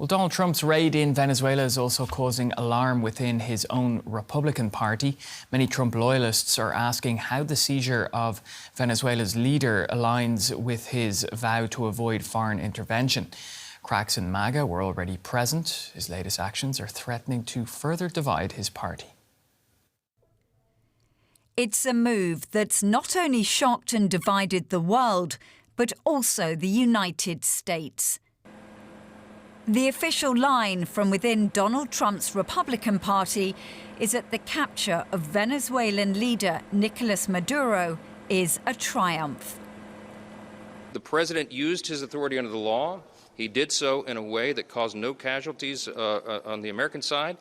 Well, Donald Trump's raid in Venezuela is also causing alarm within his own Republican Party. Many Trump loyalists are asking how the seizure of Venezuela's leader aligns with his vow to avoid foreign intervention. Cracks in MAGA were already present. His latest actions are threatening to further divide his party. It's a move that's not only shocked and divided the world, but also the United States. The official line from within Donald Trump's Republican Party is that the capture of Venezuelan leader Nicolas Maduro is a triumph. The president used his authority under the law. He did so in a way that caused no casualties on the American side,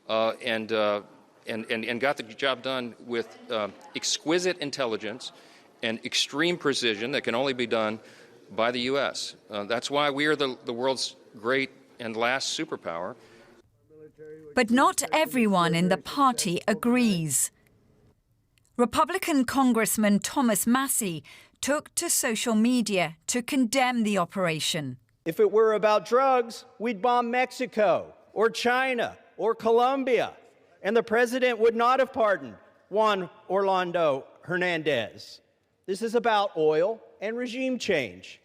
and got the job done with exquisite intelligence and extreme precision that can only be done by the U.S. That's why we are the world's great and last superpower. But not everyone in the party agrees. Republican Congressman Thomas Massie took to social media to condemn the operation. If it were about drugs, we'd bomb Mexico or China or Colombia, and the president would not have pardoned Juan Orlando Hernandez. This is about oil and regime change.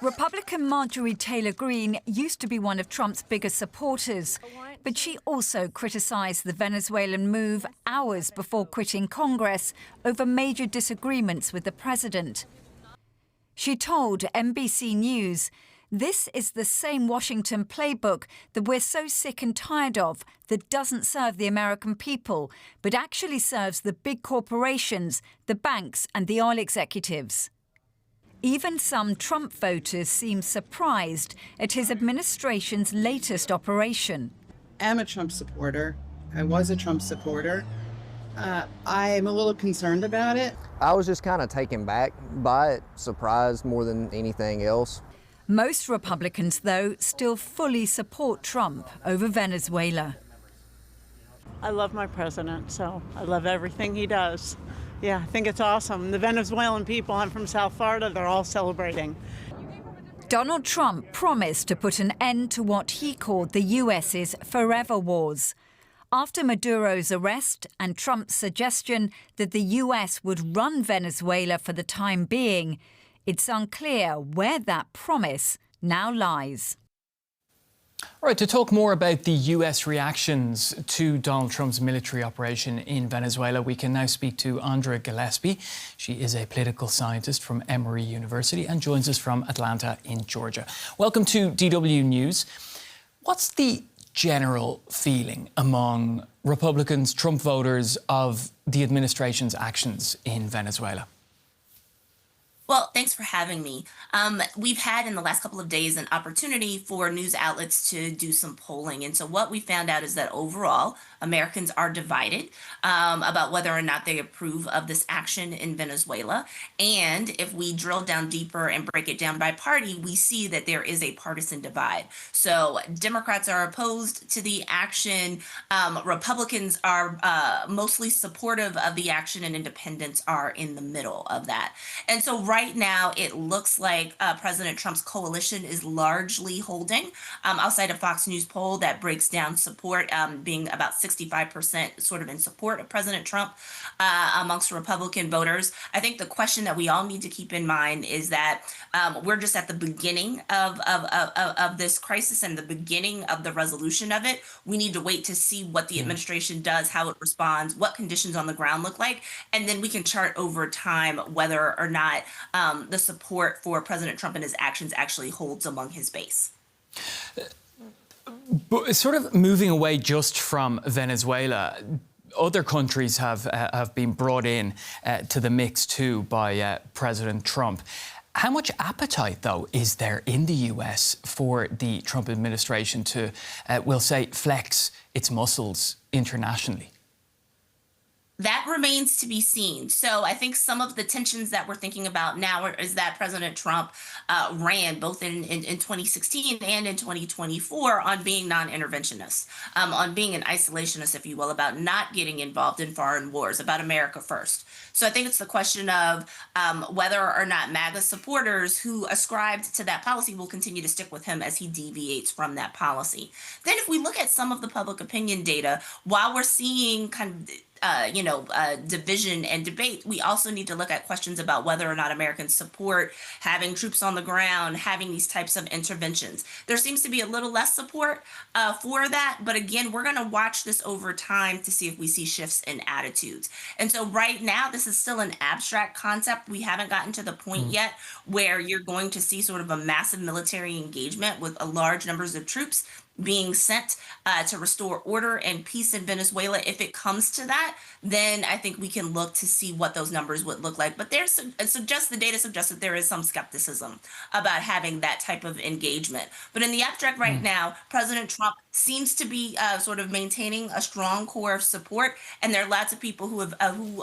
Republican Marjorie Taylor Greene used to be one of Trump's biggest supporters, but she also criticised the Venezuelan move hours before quitting Congress over major disagreements with the president. She told NBC News, "This is the same Washington playbook that we're so sick and tired of, that doesn't serve the American people, but actually serves the big corporations, the banks and the oil executives." Even some Trump voters seem surprised at his administration's latest operation. I'm a Trump supporter. I was a Trump supporter. I'm a little concerned about it. I was just kind of taken back by it, surprised more than anything else. Most Republicans, though, still fully support Trump over Venezuela. I love my president, so I love everything he does. Yeah, I think it's awesome. The Venezuelan people, I'm from South Florida, they're all celebrating. Donald Trump promised to put an end to what he called the U.S.'s forever wars. After Maduro's arrest and Trump's suggestion that the U.S. would run Venezuela for the time being, it's unclear where that promise now lies. All right, to talk more about the US reactions to Donald Trump's military operation in Venezuela, we can now speak to Andra Gillespie. She is a political scientist from Emory University and joins us from Atlanta in Georgia. Welcome to DW News. What's the general feeling among Republicans, Trump voters, of the administration's actions in Venezuela? Well, thanks for having me. We've had in the last couple of days an opportunity for news outlets to do some polling. And so what we found out is that overall, Americans are divided about whether or not they approve of this action in Venezuela. And if we drill down deeper and break it down by party, we see that there is a partisan divide. So Democrats are opposed to the action. Republicans are mostly supportive of the action, and independents are in the middle of that. And so right now, it looks like President Trump's coalition is largely holding. I'll cite a Fox News poll that breaks down support being about 65% sort of in support of President Trump amongst Republican voters. I think the question that we all need to keep in mind is that we're just at the beginning of this crisis and the beginning of the resolution of it. We need to wait to see what the administration does, how it responds, what conditions on the ground look like, and then we can chart over time whether or not the support for President Trump and his actions actually holds among his base. But sort of moving away just from Venezuela, other countries have been brought in to the mix too by President Trump. How much appetite, though, is there in the US for the Trump administration to, we'll say, flex its muscles internationally? That remains to be seen. So I think some of the tensions that we're thinking about now is that President Trump ran both in 2016 and in 2024 on being non-interventionist, on being an isolationist, if you will, about not getting involved in foreign wars, about America first. So I think it's the question of whether or not MAGA supporters who ascribed to that policy will continue to stick with him as he deviates from that policy. Then if we look at some of the public opinion data, while we're seeing kind of division and debate, we also need to look at questions about whether or not Americans support having troops on the ground, having these types of interventions. There seems to be a little less support for that, but again, we're going to watch this over time to see if we see shifts in attitudes. And so right now, this is still an abstract concept. We haven't gotten to the point yet where you're going to see sort of a massive military engagement with a large numbers of troops being sent to restore order and peace in Venezuela. If it comes to that, then I think we can look to see what those numbers would look like. But the data suggests that there is some skepticism about having that type of engagement. But in the abstract right now, President Trump seems to be sort of maintaining a strong core of support, and there are lots of people who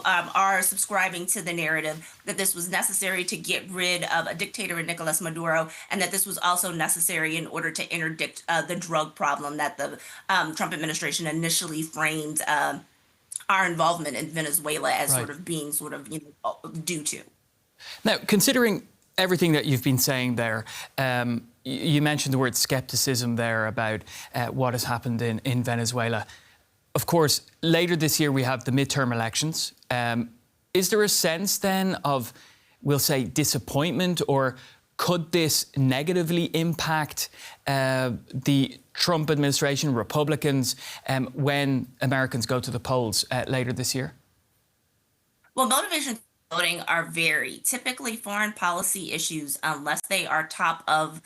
are subscribing to the narrative that this was necessary to get rid of a dictator in Nicolas Maduro, and that this was also necessary in order to interdict the drug problem that the Trump administration initially framed our involvement in Venezuela as sort of being due to. Now, considering everything that you've been saying there, you mentioned the word skepticism there about what has happened in Venezuela. Of course, later this year we have the midterm elections. Is there a sense then of, we'll say, disappointment, or could this negatively impact the Trump administration, Republicans, when Americans go to the polls later this year? Well, motivation voting are varied. Typically, foreign policy issues, unless they are top of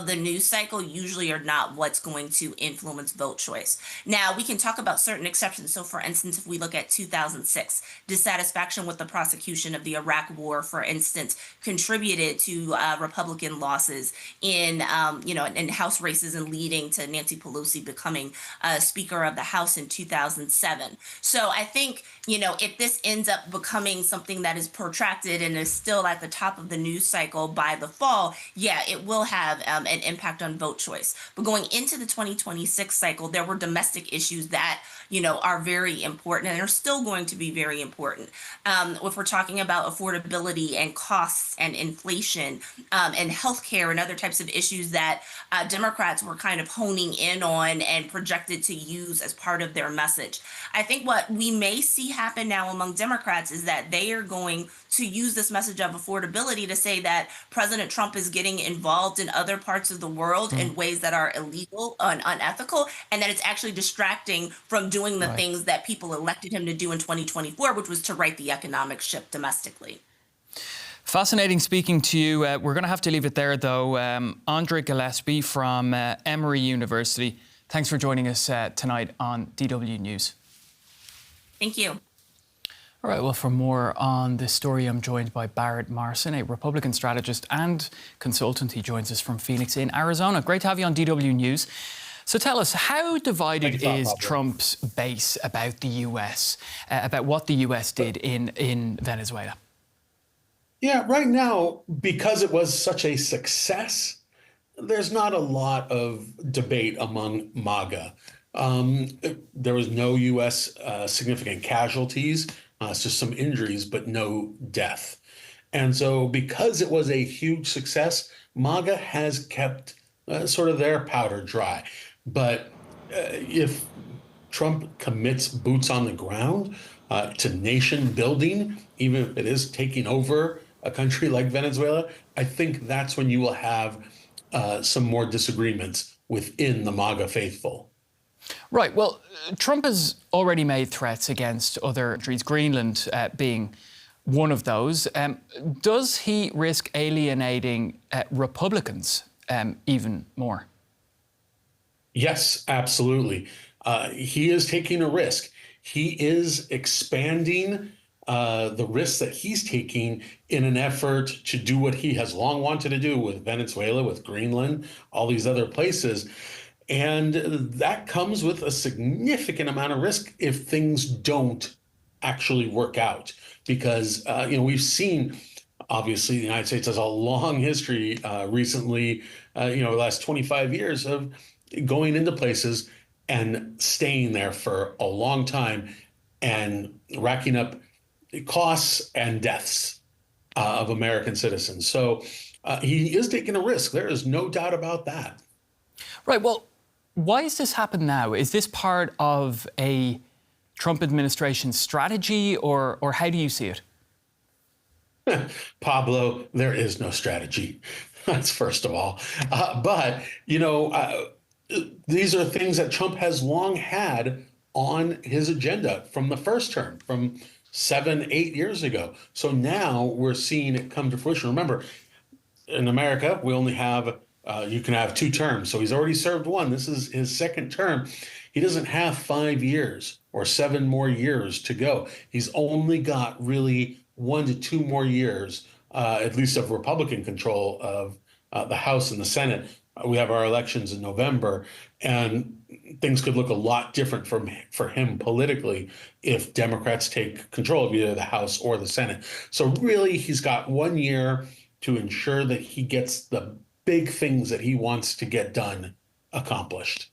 the news cycle, usually are not what's going to influence vote choice. Now, we can talk about certain exceptions. So, for instance, if we look at 2006, dissatisfaction with the prosecution of the Iraq War, for instance, contributed to Republican losses in House races and leading to Nancy Pelosi becoming Speaker of the House in 2007. So, I think, if this ends up becoming something that is protracted and is still at the top of the news cycle by the fall, it will have an impact on vote choice. But going into the 2026 cycle, there were domestic issues that are very important and are still going to be very important. If we're talking about affordability and costs and inflation and healthcare and other types of issues that Democrats were kind of honing in on and projected to use as part of their message. I think what we may see happen now among Democrats is that they are going to use this message of affordability to say that President Trump is getting involved in other parts of the world in ways that are illegal and unethical, and that it's actually distracting from doing the things that people elected him to do in 2024, which was to right the economic ship domestically. Fascinating speaking to you. We're going to have to leave it there, though. Andra Gillespie from Emory University, thanks for joining us tonight on DW News. Thank you. All right, well, for more on this story, I'm joined by Barret Marson, a Republican strategist and consultant. He joins us from Phoenix in Arizona. Great to have you on DW News. So tell us, how divided is Trump's base about the US, about what the US did in Venezuela? Yeah, right now, because it was such a success, there's not a lot of debate among MAGA. There was no U.S. Significant casualties, just some injuries, but no death. And so because it was a huge success, MAGA has kept sort of their powder dry. But if Trump commits boots on the ground to nation building, even if it is taking over a country like Venezuela, I think that's when you will have some more disagreements within the MAGA faithful. Right. Well, Trump has already made threats against other countries, Greenland being one of those. Does he risk alienating Republicans even more? Yes, absolutely. He is taking a risk. He is expanding the risks that he's taking in an effort to do what he has long wanted to do with Venezuela, with Greenland, all these other places. And that comes with a significant amount of risk if things don't actually work out because we've seen. Obviously, the United States has a long history recently, the last 25 years of going into places and staying there for a long time and racking up costs and deaths of American citizens. So he is taking a risk. There is no doubt about that. Right. Well, why has this happened now? Is this part of a Trump administration strategy, or how do you see it? Pablo, there is no strategy. That's first of all. But, these are things that Trump has long had on his agenda from the first term, from 7, 8 years ago. So now we're seeing it come to fruition. Remember, in America, we only have, you can have 2 terms. So he's already served 1. This is his 2nd term. He doesn't have 5 years or 7 more years to go. He's only got really 1 to 2 more years, at least of Republican control of the House and the Senate. We have our elections in November, and things could look a lot different for him politically if Democrats take control of either the House or the Senate. So really, he's got 1 year to ensure that he gets the big things that he wants to get done accomplished.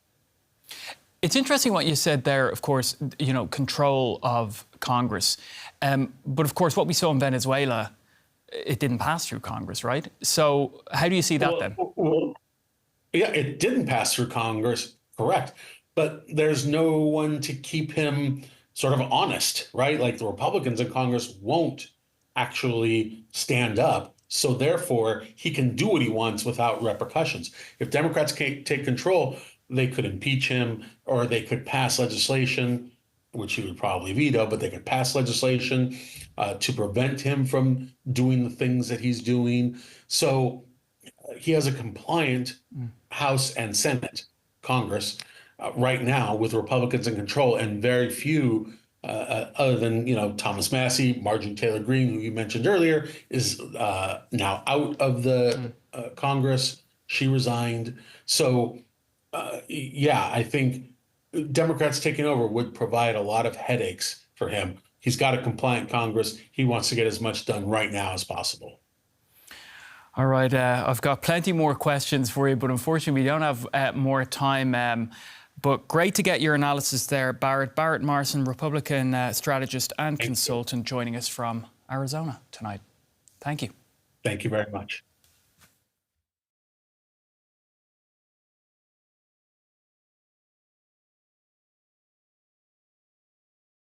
It's interesting what you said there, of course, control of Congress. But of course, what we saw in Venezuela, it didn't pass through Congress, right? So how do you see that then? Well, yeah, it didn't pass through Congress, correct. But there's no one to keep him sort of honest, right? Like the Republicans in Congress won't actually stand up. So therefore, he can do what he wants without repercussions. If Democrats can't take control, they could impeach him, or they could pass legislation, which he would probably veto, but they could pass legislation to prevent him from doing the things that he's doing. So he has a compliant House and Senate, Congress, right now with Republicans in control, and very few other than, Thomas Massey, Marjorie Taylor Greene, who you mentioned earlier, is now out of the Congress. She resigned. So, I think Democrats taking over would provide a lot of headaches for him. He's got a compliant Congress. He wants to get as much done right now as possible. All right, I've got plenty more questions for you, but unfortunately we don't have more time. But great to get your analysis there, Barret. Barret Marson, Republican strategist and consultant, joining us from Arizona tonight. Thank you. Thank you very much.